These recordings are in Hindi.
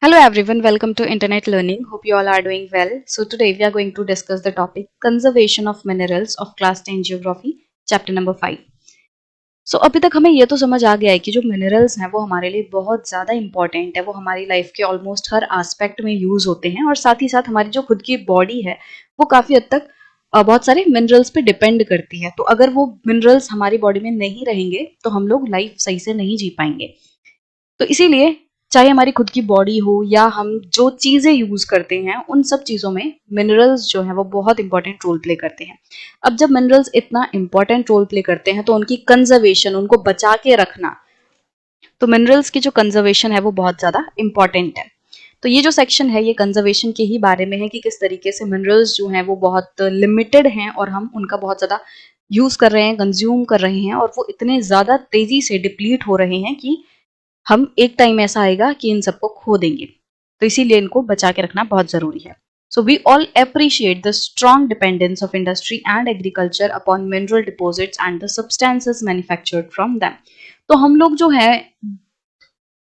Hello everyone, welcome to Internet Learning. Hope you all are doing well. So today we are going to discuss the topic conservation of minerals of class 10 geography, chapter number 5. So अभी तक हमें ये तो समझ आ गया है कि जो मिनरल्स हैं वो हमारे लिए बहुत ज़्यादा इंपॉर्टेंट है, वो हमारी लाइफ के ऑलमोस्ट हर एस्पेक्ट में यूज होते हैं और साथ ही साथ हमारी जो खुद की बॉडी है वो काफ़ी हद तक बहुत सारे मिनरल्स पे डिपेंड करती है। तो अगर वो मिनरल्स हमारी बॉडी में नहीं रहेंगे तो हम लोग लाइफ सही से नहीं जी पाएंगे। तो इसीलिए चाहे हमारी खुद की बॉडी हो या हम जो चीजें यूज करते हैं उन सब चीजों में मिनरल्स जो है वो बहुत इंपॉर्टेंट रोल प्ले करते हैं। अब जब मिनरल्स इतना इंपॉर्टेंट रोल प्ले करते हैं तो उनकी कंजर्वेशन, उनको बचा के रखना, तो मिनरल्स की जो कंजर्वेशन है वो बहुत ज्यादा इंपॉर्टेंट है। तो ये जो सेक्शन है ये कंजर्वेशन के ही बारे में है कि किस तरीके से मिनरल्स जो हैं वो बहुत लिमिटेड हैं और हम उनका बहुत ज्यादा यूज कर रहे हैं, कंज्यूम कर रहे हैं और वो इतने ज्यादा तेजी से डिप्लीट हो रहे हैं कि हम एक टाइम ऐसा आएगा कि इन सबको खो देंगे। तो इसीलिए इनको बचा के रखना बहुत जरूरी है। So we all appreciate the strong dependence of industry and agriculture upon mineral deposits and the substances manufactured from them. तो हम लोग जो है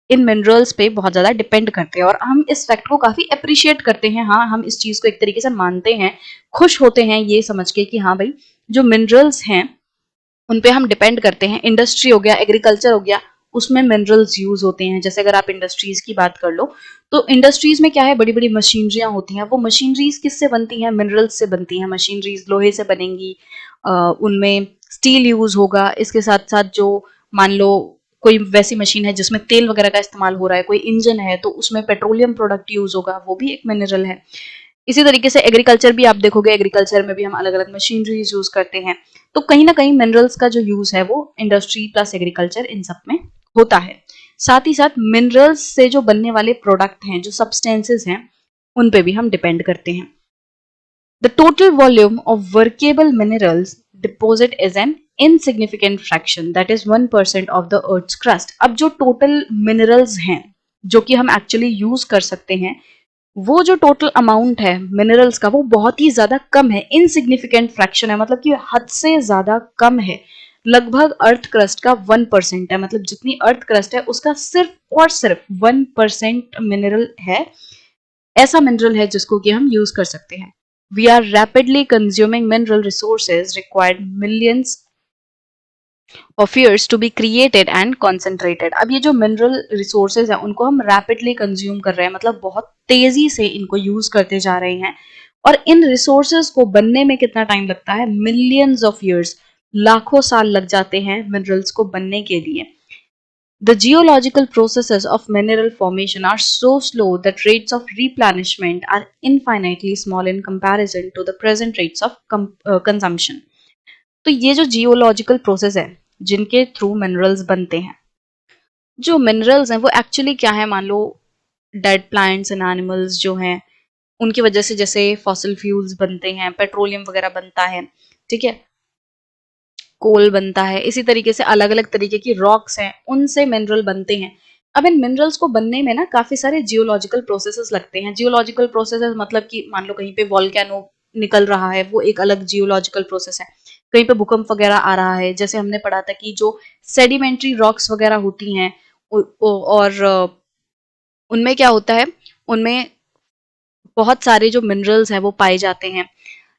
इन मिनरल्स पे बहुत ज्यादा डिपेंड करते हैं और हम इस फैक्ट को काफी अप्रिशिएट करते हैं। हाँ, हम इस चीज को एक तरीके से मानते हैं, खुश होते हैं ये समझ के कि हाँ भाई, जो मिनरल्स हैं उन पे हम डिपेंड करते हैं। इंडस्ट्री हो गया, एग्रीकल्चर हो गया, उसमें मिनरल्स यूज होते हैं। जैसे अगर आप इंडस्ट्रीज की बात कर लो तो इंडस्ट्रीज में क्या है, बड़ी बड़ी मशीनरियां होती हैं। वो मशीनरीज किससे बनती हैं? मिनरल्स से बनती हैं। मशीनरीज लोहे से बनेंगी, उनमें स्टील यूज होगा। इसके साथ साथ जो, मान लो कोई वैसी मशीन है जिसमें तेल वगैरह का इस्तेमाल हो रहा है, कोई इंजन है तो उसमें पेट्रोलियम प्रोडक्ट यूज होगा, वो भी एक मिनरल है। इसी तरीके से एग्रीकल्चर भी आप देखोगे, एग्रीकल्चर में भी हम अलग अलग मशीनरीज यूज करते हैं। तो कहीं ना कहीं मिनरल्स का जो यूज है वो इंडस्ट्री प्लस एग्रीकल्चर इन सब में होता है। साथ ही साथ मिनरल्स से जो बनने वाले प्रोडक्ट हैं, जो सब्सटेंसेस हैं, उन पे भी हम डिपेंड करते हैं। The total volume of workable minerals deposit is an insignificant fraction, that is 1% of the earth's crust. अब जो टोटल मिनरल्स हैं जो कि हम एक्चुअली यूज कर सकते हैं, वो जो टोटल अमाउंट है मिनरल्स का वो बहुत ही ज्यादा कम है। इनसिग्निफिकेंट फ्रैक्शन है, मतलब कि हद से ज्यादा कम है। लगभग अर्थ क्रस्ट का 1% है, मतलब जितनी अर्थ क्रस्ट है उसका सिर्फ और सिर्फ 1% मिनरल है। ऐसा मिनरल है जिसको कि हम यूज कर सकते हैं। We are rapidly consuming mineral resources required millions of years to be created and concentrated. अब ये जो मिनरल रिसोर्सेज है उनको हम रैपिडली कंज्यूम कर रहे हैं, मतलब बहुत तेजी से इनको यूज करते जा रहे हैं। और इन रिसोर्सेज को बनने में कितना टाइम लगता है? मिलियंस ऑफ ईयर्स, लाखों साल लग जाते हैं मिनरल्स को बनने के लिए। The geological processes of mineral formation are so slow that rates of replenishment are infinitely small in comparison to the present rates of consumption. तो ये जो जियोलॉजिकल प्रोसेस है जिनके थ्रू मिनरल्स बनते हैं, जो मिनरल्स हैं वो एक्चुअली क्या है? मान लो डेड प्लांट्स एंड एनिमल्स जो हैं उनकी वजह से, जैसे फॉसिल फ्यूल्स बनते हैं, पेट्रोलियम वगैरह बनता है, ठीक है, कोल बनता है, इसी तरीके से अलग अलग तरीके की रॉक्स हैं उनसे मिनरल बनते हैं। अब इन मिनरल्स को बनने में ना काफी सारे जियोलॉजिकल प्रोसेसेस लगते हैं। जियोलॉजिकल प्रोसेसेस मतलब कि मान लो कहीं पे वॉल्केनो निकल रहा है, वो एक अलग जियोलॉजिकल प्रोसेस है। कहीं पे भूकंप वगैरह आ रहा है, जैसे हमने पढ़ा था कि जो सेडिमेंट्री रॉक्स वगैरह होती हैं और उनमें क्या होता है, उनमें बहुत सारे जो मिनरल्स हैं वो पाए जाते हैं।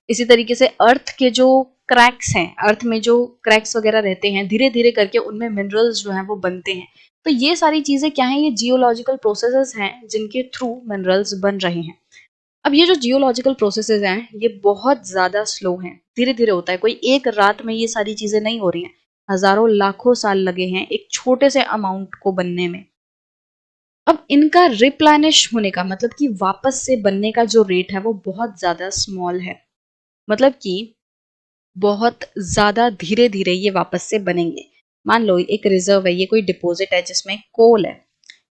इसी तरीके से अर्थ के जो क्रैक्स हैं, अर्थ में जो क्रैक्स वगैरह रहते हैं, धीरे धीरे करके उनमें मिनरल्स जो हैं वो बनते हैं। तो ये सारी चीजें क्या हैं? ये जियोलॉजिकल प्रोसेसेस हैं जिनके थ्रू मिनरल्स बन रहे हैं। अब ये जो जियोलॉजिकल प्रोसेसेस हैं ये बहुत ज्यादा स्लो हैं, धीरे धीरे होता है। कोई एक रात में ये सारी चीजें नहीं हो रही हैं, हजारों लाखों साल लगे हैं एक छोटे से अमाउंट को बनने में। अब इनका रिप्लेनिश होने का मतलब कि वापस से बनने का जो रेट है वो बहुत ज्यादा स्मॉल है, मतलब कि बहुत ज्यादा धीरे धीरे ये वापस से बनेंगे। मान लो एक रिजर्व है, ये कोई डिपॉजिट है जिसमें कोल है,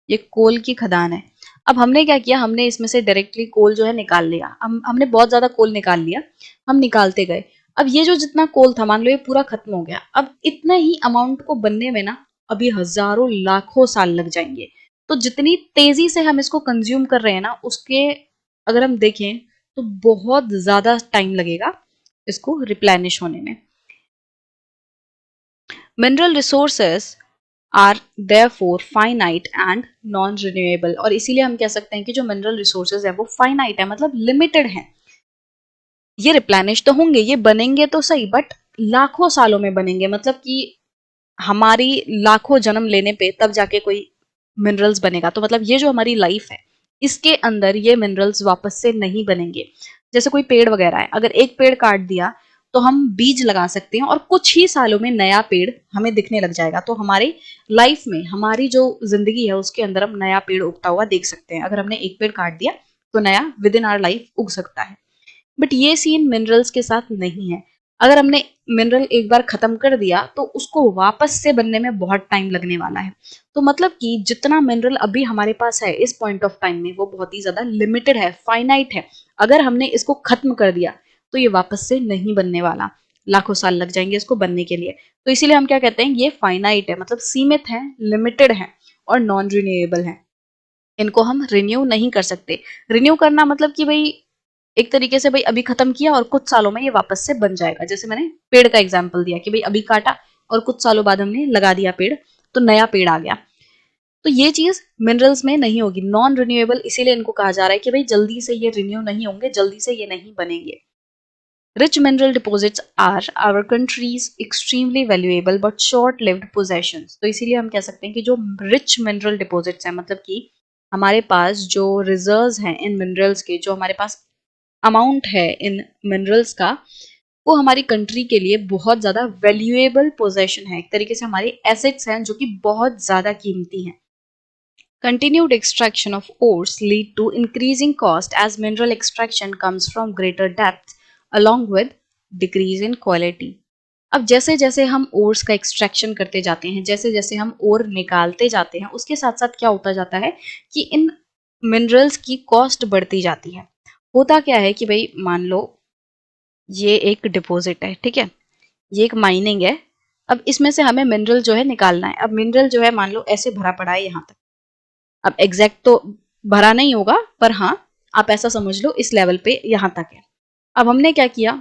ये कोल की खदान है। अब हमने क्या किया, हमने इसमें से डायरेक्टली कोल जो है निकाल लिया। हमने बहुत ज्यादा कोल निकाल लिया, हम निकालते गए। अब ये जो जितना कोल था, मान लो ये पूरा खत्म हो गया। अब इतने ही अमाउंट को बनने में ना अभी हजारों लाखों साल लग जाएंगे। तो जितनी तेजी से हम इसको कंज्यूम कर रहे हैं ना, उसके अगर हम देखें तो बहुत ज्यादा टाइम लगेगा इसको रिप्लेनिश होने में। Mineral resources are therefore finite and non renewable. और इसीलिए हम कह सकते हैं कि जो मिनरल रिसोर्सेज है वो फाइनाइट है, मतलब लिमिटेड है। ये रिप्लेनिश तो होंगे, ये बनेंगे तो सही, बट लाखों सालों में बनेंगे, मतलब कि हमारी लाखों जन्म लेने पे तब जाके कोई मिनरल्स बनेगा। तो मतलब ये जो हमारी लाइफ है इसके अंदर ये मिनरल्स वापस से नहीं बनेंगे। जैसे कोई पेड़ वगैरह है, अगर एक पेड़ काट दिया तो हम बीज लगा सकते हैं और कुछ ही सालों में नया पेड़ हमें दिखने लग जाएगा। तो हमारी लाइफ में, हमारी जो जिंदगी है उसके अंदर हम नया पेड़ उगता हुआ देख सकते हैं। अगर हमने एक पेड़ काट दिया तो नया विद इन आवर लाइफ उग सकता है। बट ये सीन मिनरल्स के साथ नहीं है। अगर हमने मिनरल एक बार खत्म कर दिया तो उसको वापस से बनने में बहुत टाइम लगने वाला है। तो मतलब कि जितना मिनरल अभी हमारे पास है इस पॉइंट ऑफ टाइम में वो बहुत ही ज्यादा लिमिटेड है, फाइनाइट है। अगर हमने इसको खत्म कर दिया तो ये वापस से नहीं बनने वाला, लाखों साल लग जाएंगे इसको बनने के लिए। तो इसीलिए हम क्या कहते हैं, ये फाइनाइट है, मतलब सीमित है, लिमिटेड है और नॉन रिन्यूएबल है। इनको हम रिन्यू नहीं कर सकते। रिन्यू करना मतलब कि भाई एक तरीके से भाई अभी खत्म किया और कुछ सालों में ये वापस से बन जाएगा। जैसे मैंने पेड़ का एग्जांपल दिया कि भाई अभी काटा और कुछ सालों बाद हमने लगा दिया पेड़ तो नया पेड़ आ गया। तो ये चीज मिनरल्स में नहीं होगी, नॉन रिन्यूएबल। इसीलिए इनको कहा जा रहा है कि भाई जल्दी से ये रिन्यू नहीं होंगे, जल्दी से ये नहीं बनेंगे। Rich mineral deposits are our country's extremely valuable but short lived possessions. तो इसीलिए हम कह सकते हैं कि जो रिच मिनरल डिपॉजिट्स हैं, मतलब कि हमारे पास जो रिजर्व्स हैं इन मिनरल्स के, जो हमारे पास अमाउंट है इन मिनरल्स का, वो हमारी कंट्री के लिए बहुत ज्यादा वैल्यूएबल पोजेशन है। एक तरीके से हमारी एसेट्स हैं जो कि बहुत ज्यादा कीमती हैं। Continued extraction of ores lead to increasing cost as mineral extraction comes from greater depth along with decrease in quality. अब जैसे जैसे हम ओर्स का एक्सट्रैक्शन करते जाते हैं, जैसे जैसे हम ओर निकालते जाते हैं, उसके साथ साथ क्या होता जाता है कि इन मिनरल्स की कॉस्ट बढ़ती जाती है। होता क्या है कि भाई मान लो ये एक डिपॉजिट है, ठीक है, ये एक माइनिंग है। अब इसमें से हमें मिनरल जो है निकालना है। अब मिनरल जो है मान लो ऐसे भरा पड़ा है यहाँ तक। अब एग्जैक्ट तो भरा नहीं होगा, पर हाँ आप ऐसा समझ लो इस लेवल पे यहाँ तक है। अब हमने क्या किया,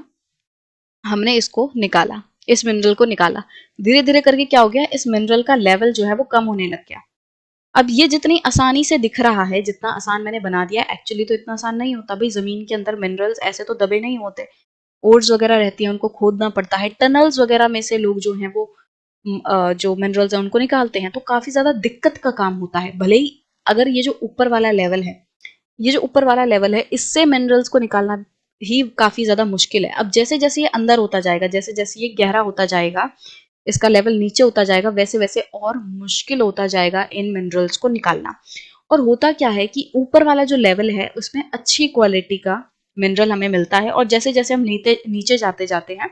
हमने इसको निकाला, इस मिनरल को निकाला। धीरे धीरे करके क्या हो गया, इस मिनरल का लेवल जो है वो कम होने लग गया। अब ये जितनी आसानी से दिख रहा है, जितना आसान मैंने बना दिया, एक्चुअली तो इतना आसान नहीं होता भाई। जमीन के अंदर मिनरल्स ऐसे तो दबे नहीं होते, ओर्स वगैरह रहती है, उनको खोदना पड़ता है। टनल्स वगैरह में से लोग जो हैं वो जो मिनरल्स हैं उनको निकालते हैं। तो काफी ज्यादा दिक्कत का काम होता है। भले ही अगर ये जो ऊपर वाला लेवल है, ये जो ऊपर वाला लेवल है, इससे मिनरल्स को निकालना ही काफी ज्यादा मुश्किल है। अब जैसे जैसे ये अंदर होता जाएगा, जैसे जैसे ये गहरा होता जाएगा, इसका लेवल नीचे होता जाएगा, वैसे वैसे और मुश्किल होता जाएगा इन मिनरल्स को निकालना। और होता क्या है कि ऊपर वाला जो लेवल है उसमें अच्छी क्वालिटी का मिनरल हमें मिलता है, और जैसे जैसे हम नीचे नीचे जाते जाते हैं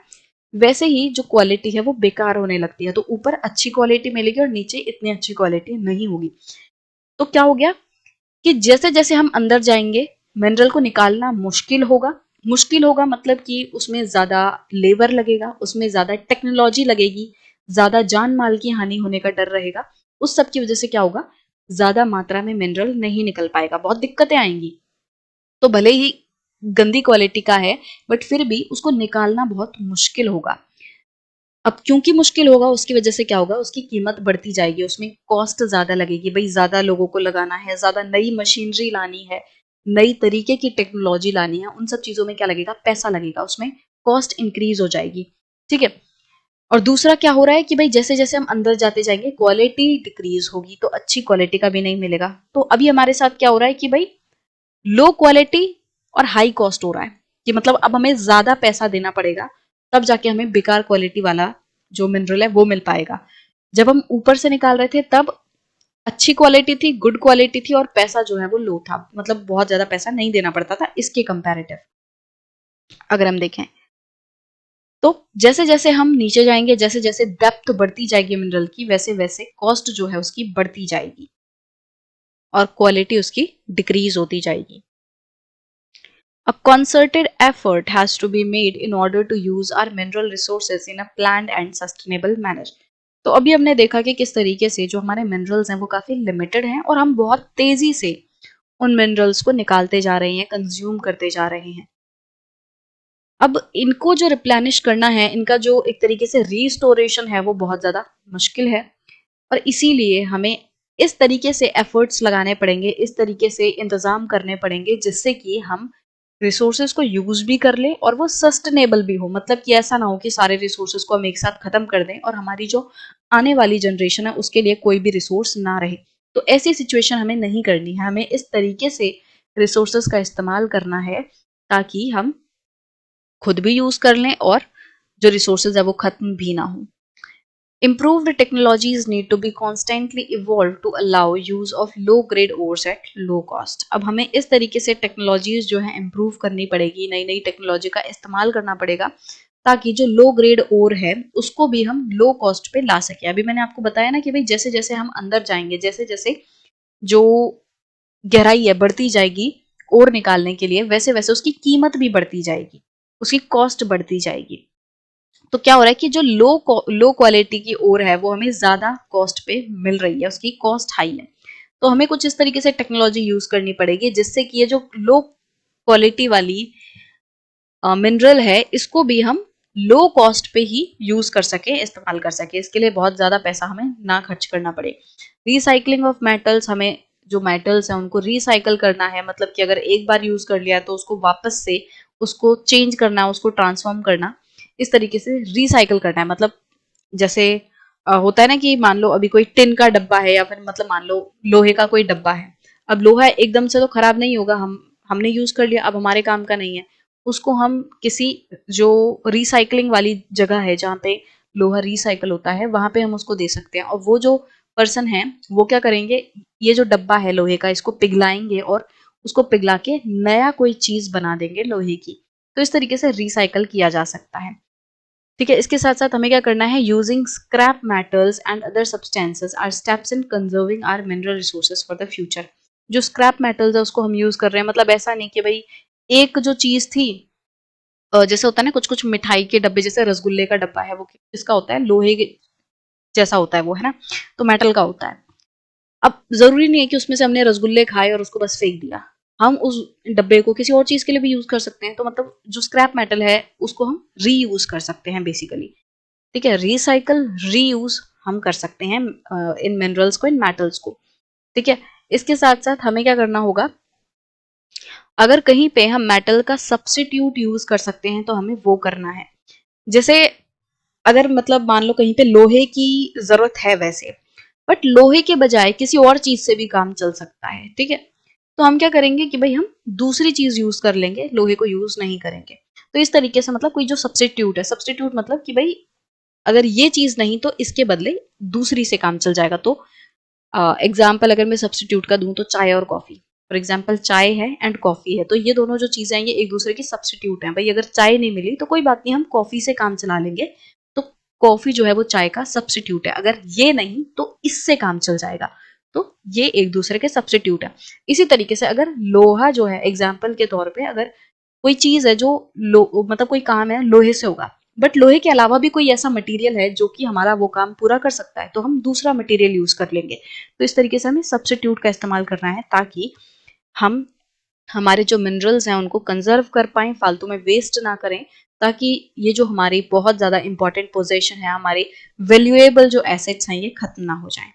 वैसे ही जो क्वालिटी है वो बेकार होने लगती है। तो ऊपर अच्छी क्वालिटी मिलेगी और नीचे इतनी अच्छी क्वालिटी नहीं होगी। तो क्या हो गया कि जैसे जैसे हम अंदर जाएंगे मिनरल को निकालना मुश्किल होगा। मुश्किल होगा मतलब कि उसमें ज्यादा लेबर लगेगा, उसमें ज्यादा टेक्नोलॉजी लगेगी, ज्यादा जान माल की हानि होने का डर रहेगा। उस सब की वजह से क्या होगा, ज्यादा मात्रा में मिनरल नहीं निकल पाएगा, बहुत दिक्कतें आएंगी। तो भले ही गंदी क्वालिटी का है बट फिर भी उसको निकालना बहुत मुश्किल होगा। अब क्योंकि मुश्किल होगा उसकी वजह से क्या होगा, उसकी कीमत बढ़ती जाएगी, उसमें कॉस्ट ज्यादा लगेगी। भाई ज्यादा लोगों को लगाना है, ज्यादा नई मशीनरी लानी है, नई तरीके की टेक्नोलॉजी लानी है, उन सब चीजों में क्या लगेगा, पैसा लगेगा, उसमें कॉस्ट इंक्रीज हो जाएगी। ठीक है। और दूसरा क्या हो रहा है कि भाई जैसे जैसे हम अंदर जाते जाएंगे क्वालिटी डिक्रीज होगी, तो अच्छी क्वालिटी का भी नहीं मिलेगा। तो अभी हमारे साथ क्या हो रहा है कि भाई लो क्वालिटी और हाई कॉस्ट हो रहा है, कि मतलब अब हमें ज्यादा पैसा देना पड़ेगा तब जाके हमें बेकार क्वालिटी वाला जो मिनरल है वो मिल पाएगा। जब हम ऊपर से निकाल रहे थे तब अच्छी क्वालिटी थी, गुड क्वालिटी थी, और पैसा जो है वो लो था, मतलब बहुत ज्यादा पैसा नहीं देना पड़ता था इसके कंपैरेटिव अगर हम देखें। तो जैसे जैसे हम नीचे जाएंगे, जैसे जैसे डेप्थ बढ़ती जाएगी मिनरल की, वैसे वैसे कॉस्ट जो है उसकी बढ़ती जाएगी और क्वालिटी उसकी डिक्रीज होती जाएगी। A concerted effort has to be made in order to use our mineral resources in a planned and sustainable manner. तो अभी हमने देखा कि किस तरीके से जो हमारे मिनरल्स हैं वो काफी लिमिटेड हैं और हम बहुत तेजी से उन मिनरल्स को निकालते जा रहे हैं, कंज्यूम करते जा रहे हैं। अब इनको जो रिप्लेनिश करना है, इनका जो एक तरीके से रीस्टोरेशन है वो बहुत ज्यादा मुश्किल है। और इसीलिए हमें इस तरीके से एफर्ट्स लगाने पड़ेंगे, इस तरीके से इंतजाम करने पड़ेंगे जिससे कि हम रिसोर्सेज को यूज भी कर लें और वो सस्टेनेबल भी हो। मतलब कि ऐसा ना हो कि सारे रिसोर्सेज को हम एक साथ खत्म कर दें और हमारी जो आने वाली जनरेशन है उसके लिए कोई भी रिसोर्स ना रहे। तो ऐसी सिचुएशन हमें नहीं करनी है, हमें इस तरीके से रिसोर्सेज का इस्तेमाल करना है ताकि हम खुद भी यूज कर लें और जो रिसोर्सेज है वो खत्म भी ना हो। Improved technologies need to be constantly evolved to allow use of low grade ores at low cost. अब हमें इस तरीके से टेक्नोलॉजीज जो है इम्प्रूव करनी पड़ेगी, नई नई टेक्नोलॉजी का इस्तेमाल करना पड़ेगा ताकि जो लो ग्रेड ओर है उसको भी हम लो कॉस्ट पे ला सके। अभी मैंने आपको बताया ना कि भाई जैसे जैसे हम अंदर जाएंगे, जैसे जैसे जो गहराई है बढ़ती जाएगी ओर निकालने के लिए, वैसे वैसे उसकी कीमत भी बढ़ती जाएगी, उसकी कॉस्ट बढ़ती जाएगी। तो क्या हो रहा है कि जो लो क्वालिटी की ओर है वो हमें ज्यादा कॉस्ट पे मिल रही है, उसकी कॉस्ट हाई है। तो हमें कुछ इस तरीके से टेक्नोलॉजी यूज करनी पड़ेगी जिससे कि ये जो लो क्वालिटी वाली मिनरल है इसको भी हम लो कॉस्ट पे ही यूज कर सके, इस्तेमाल कर सके। इसके लिए बहुत ज्यादा पैसा हमें ना खर्च करना पड़े। रिसाइकलिंग ऑफ मेटल्स, हमें जो मेटल्स है उनको रिसाइकल करना है। मतलब कि अगर एक बार यूज कर लिया तो उसको वापस से उसको चेंज करना, उसको ट्रांसफॉर्म करना, इस तरीके से रिसाइकल करना है। मतलब जैसे होता है ना कि मान लो अभी कोई टिन का डब्बा है या फिर मतलब मान लो लोहे का कोई डब्बा है। अब लोहा एकदम से तो खराब नहीं होगा, हमने यूज कर लिया, अब हमारे काम का नहीं है। उसको हम किसी जो रिसाइकलिंग वाली जगह है जहाँ पे लोहा रिसाइकल होता है वहां पे हम उसको दे सकते हैं। और वो जो पर्सन है वो क्या करेंगे, ये जो डब्बा है लोहे का इसको पिघलाएंगे और उसको पिघला के नया कोई चीज बना देंगे लोहे की। तो इस तरीके से रिसाइकल किया जा सकता है। ठीक है, इसके साथ साथ हमें क्या करना है, using scrap metals and other substances are steps in conserving our mineral resources for the future. जो स्क्रैप मेटल्स है उसको हम यूज कर रहे हैं, मतलब ऐसा नहीं कि भाई एक जो चीज थी, जैसे होता है ना कुछ कुछ मिठाई के डब्बे, जैसे रसगुल्ले का डब्बा है वो किसका होता है, लोहे के जैसा होता है वो, है ना, तो मेटल का होता है। अब जरूरी नहीं है कि उसमें से हमने रसगुल्ले खाए और उसको बस फेंक दिया, हम उस डब्बे को किसी और चीज के लिए भी यूज कर सकते हैं। तो मतलब जो स्क्रैप मेटल है उसको हम रीयूज कर सकते हैं बेसिकली। ठीक है, रिसाइकल रीयूज हम कर सकते हैं इन मिनरल्स को, इन मेटल्स को। ठीक है, इसके साथ साथ हमें क्या करना होगा, अगर कहीं पे हम मेटल का सब्स्टिट्यूट यूज कर सकते हैं तो हमें वो करना है। जैसे अगर मतलब मान लो कहीं पे लोहे की जरूरत है वैसे, बट लोहे के बजाय किसी और चीज से भी काम चल सकता है। ठीक है, तो हम क्या करेंगे कि भाई हम दूसरी चीज यूज कर लेंगे, लोहे को यूज नहीं करेंगे। तो इस तरीके से मतलब कोई जो सब्स्टिट्यूट है, सब्स्टिट्यूट मतलब कि भाई अगर ये चीज नहीं तो इसके बदले दूसरी से काम चल जाएगा। तो एग्जाम्पल अगर मैं सब्स्टिट्यूट का दूं तो चाय और कॉफी, फॉर एग्जाम्पल चाय है एंड कॉफी है, तो ये दोनों जो चीजें हैं ये एक दूसरे की सब्स्टिट्यूट हैं। भाई अगर चाय नहीं मिली तो कोई बात नहीं, हम कॉफी से काम चला लेंगे। तो कॉफी जो है वो चाय का सब्स्टिट्यूट है, अगर ये नहीं तो इससे काम चल जाएगा। तो ये एक दूसरे के सब्स्टिट्यूट है। इसी तरीके से अगर लोहा जो है एग्जाम्पल के तौर पे, अगर कोई चीज है जो मतलब कोई काम है लोहे से होगा, बट लोहे के अलावा भी कोई ऐसा मटेरियल है जो कि हमारा वो काम पूरा कर सकता है, तो हम दूसरा मटेरियल यूज कर लेंगे। तो इस तरीके से हमें सब्स्टिट्यूट का इस्तेमाल करना है ताकि हम हमारे जो मिनरल्स हैं उनको कंजर्व कर पाए, फालतू में वेस्ट ना करें, ताकि ये जो हमारी बहुत ज्यादा इंपॉर्टेंट पोजेशन है, हमारे वैल्यूएबल जो एसेट्स हैं ये खत्म ना हो जाए।